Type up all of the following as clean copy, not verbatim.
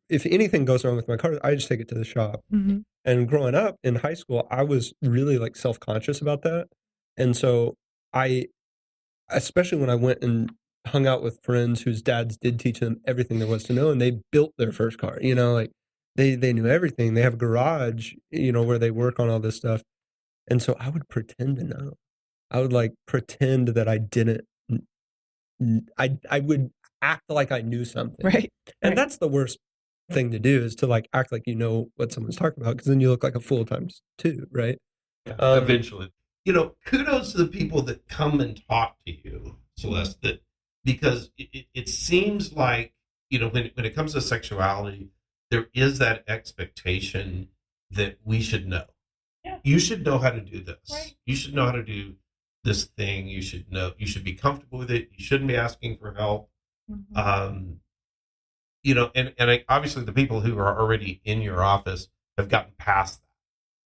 if anything goes wrong with my car, I just take it to the shop. Mhm. And growing up in high school, I was really like self-conscious about that. And so I, especially when I went and hung out with friends whose dads did teach them everything there was to know, and they built their first car, like they knew everything. They have a garage, where they work on all this stuff. And so I would pretend to know. I would like pretend that I didn't. I would act like I knew something. Right. And Right. that's the worst thing to do, is to like act like you know what someone's talking about, because then you look like a fool times two, right? Eventually. Kudos to the people that come and talk to you, Celeste, because it seems like, when it comes to sexuality, there is that expectation that we should know. Yeah. You should know how to do this. Right. You should know how to do this thing. You should be comfortable with it. You shouldn't be asking for help. Mhm. And obviously the people who are already in your office have gotten past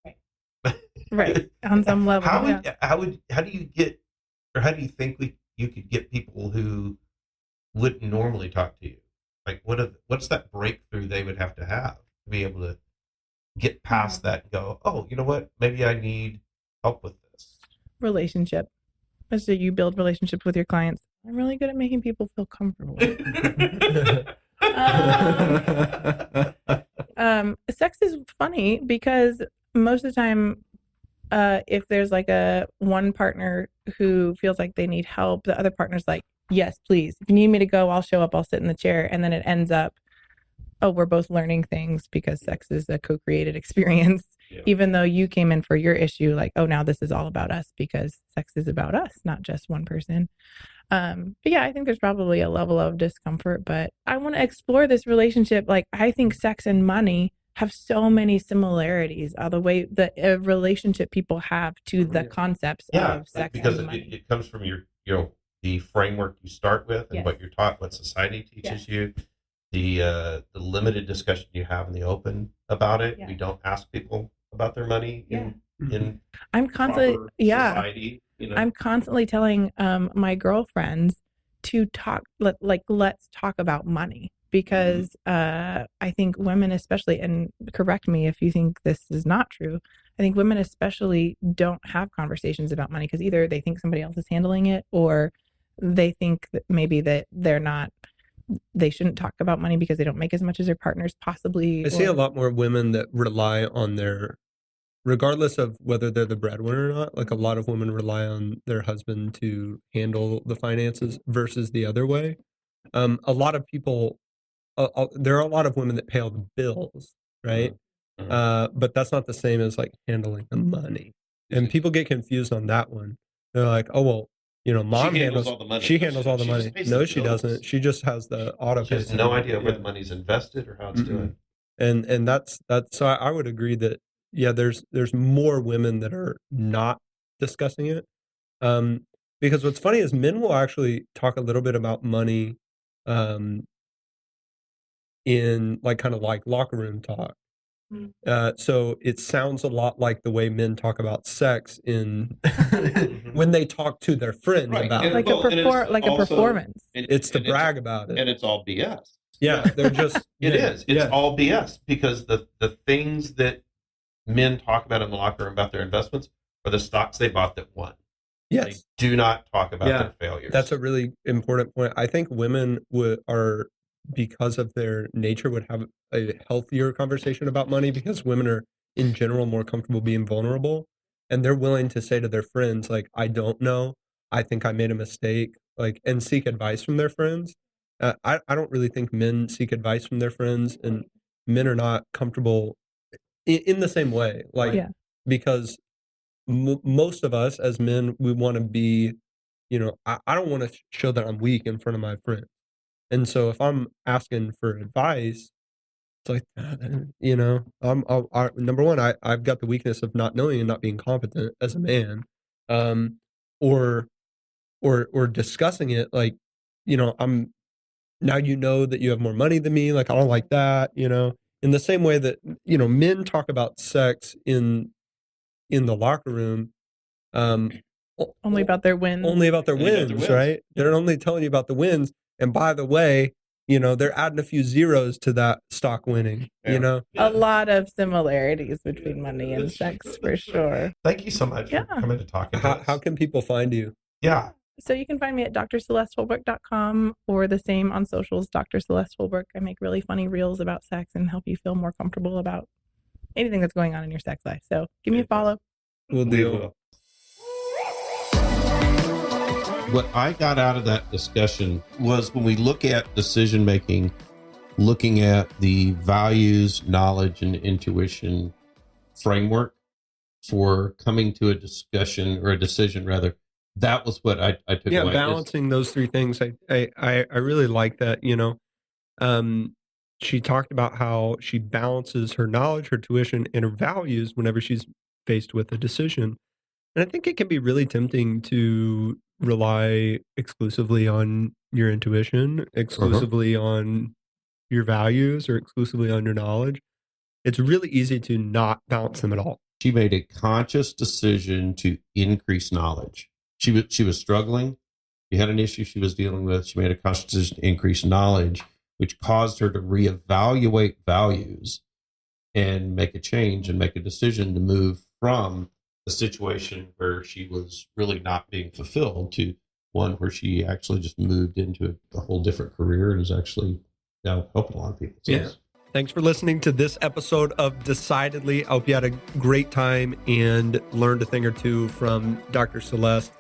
that. Right. On some level. How do you get, or how do you think you could get people who wouldn't normally talk to you? Like, what's that breakthrough they would have to be able to get past that and go, oh, you know what? Maybe I need help with this. Relationship. So you build relationships with your clients. I'm really good at making people feel comfortable. Sex is funny because most of the time, if there's like a one partner who feels like they need help, the other partner's like, yes, please. If you need me to go, I'll show up, I'll sit in the chair. And then it ends up, oh, we're both learning things because sex is a co-created experience. Yeah. Even though you came in for your issue, like, oh, now this is all about us because sex is about us, not just one person. But yeah, I think there's probably a level of discomfort, but I want to explore this relationship. Like, I think sex and money have so many similarities, the way the relationship people have to the concepts of sex because and money. It comes from the framework you start with and what you're taught, what society teaches you, the limited discussion you have in the open about it. We don't ask people about their money in I'm constantly society. I'm constantly telling my girlfriends to talk, let's talk about money, because I think women especially, and correct me if you think this is not true, I think women especially don't have conversations about money because either they think somebody else is handling it, or they think that maybe that they shouldn't talk about money because they don't make as much as their partners possibly. I see a lot more women that rely on regardless of whether they're the breadwinner or not, like a lot of women rely on their husband to handle the finances versus the other way. A lot of people, there are a lot of women that pay all the bills, right? But that's not the same as like handling the money. And people get confused on that one. They're like, oh, well, mom handles all the money. She handles all the money. No, she doesn't. She just has the auto. She has no idea where the money's invested or how it's doing. And that's so I would agree that there's more women that are not discussing it. Because what's funny is men will actually talk a little bit about money in like kind of like locker room talk. So it sounds a lot like the way men talk about sex in when they talk to their friends about it. Like a performance. It's to brag about it. And it's all BS. Yeah, they're just it is. It's all BS because the things that men talk about in the locker room about their investments are the stocks they bought that won. Yes. They do not talk about their failures. That's a really important point. I think women are, because of their nature, would have a healthier conversation about money because women are in general more comfortable being vulnerable, and they're willing to say to their friends, like, I don't know, I think I made a mistake, like, and seek advice from their friends. I don't really think men seek advice from their friends, and men are not comfortable in the same way, like, because most of us as men, we want to be, I don't want to show that I'm weak in front of my friends. And so if I'm asking for advice, it's like, number one, I've got the weakness of not knowing and not being competent as a man, or discussing it, like, I'm now, that you have more money than me, like, I don't like that, in the same way that, men talk about sex in the locker room, only about their wins. Only about their wins, right? They're only telling you about the wins. And by the way, they're adding a few zeros to that stock winning, Yeah. A lot of similarities between money and sex for sure. Thank you so much for coming to talk to us. How can people find you? Yeah. So you can find me at drcelesteholbrook.com or the same on socials, Dr. Celeste Holbrook. I make really funny reels about sex and help you feel more comfortable about anything that's going on in your sex life. So give me a follow. We'll do. What I got out of that discussion was when we look at decision making, looking at the values, knowledge, and intuition framework for coming to a discussion or a decision, rather, that was what I took away. Yeah, balancing those three things. I really like that. She talked about how she balances her knowledge, her tuition, and her values whenever she's faced with a decision. And I think it can be really tempting to rely exclusively on your intuition, exclusively on your values, or exclusively on your knowledge. It's really easy to not balance them at all. She made a conscious decision to increase knowledge. She was struggling. She had an issue she was dealing with. She made a conscious decision to increase knowledge, which caused her to reevaluate values and make a change and make a decision to move from a situation where she was really not being fulfilled to one where she actually just moved into a whole different career and is actually now helping a lot of people. So Thanks for listening to this episode of Decidedly. I hope you had a great time and learned a thing or two from Dr. Celeste.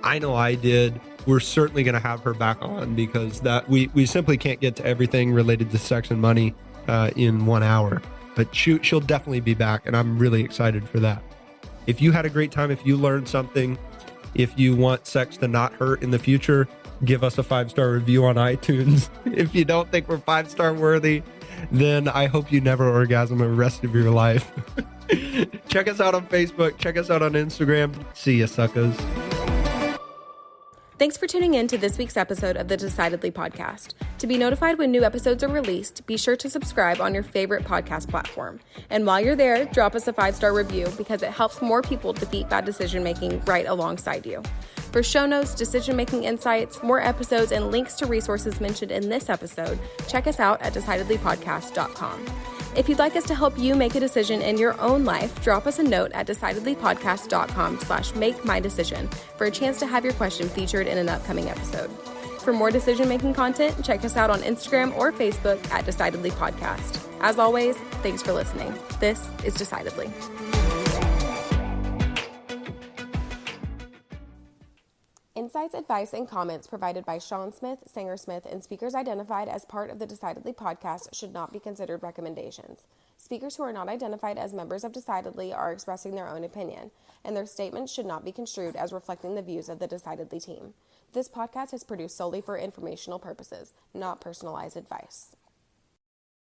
I know I did. We're certainly going to have her back on because that we simply can't get to everything related to sex and money in 1 hour. But she'll definitely be back, and I'm really excited for that. If you had a great time, if you learned something, if you want sex to not hurt in the future, give us a 5-star review on iTunes. If you don't think we're 5-star worthy, then I hope you never orgasm the rest of your life. Check us out on Facebook. Check us out on Instagram. See ya, suckers. Thanks for tuning in to this week's episode of the Decidedly podcast. To be notified when new episodes are released, be sure to subscribe on your favorite podcast platform. And while you're there, drop us a 5-star review because it helps more people defeat bad decision making right alongside you. For show notes, decision-making insights, more episodes, and links to resources mentioned in this episode, check us out at decidedlypodcast.com. If you'd like us to help you make a decision in your own life, drop us a note at decidedlypodcast.com/makemydecision for a chance to have your question featured in an upcoming episode. For more decision-making content, check us out on Instagram or Facebook at Decidedly Podcast. As always, thanks for listening. This is Decidedly. Insights, advice, and comments provided by Sean Smith, Sanger Smith, and speakers identified as part of the Decidedly podcast should not be considered recommendations. Speakers who are not identified as members of Decidedly are expressing their own opinion, and their statements should not be construed as reflecting the views of the Decidedly team. This podcast is produced solely for informational purposes, not personalized advice.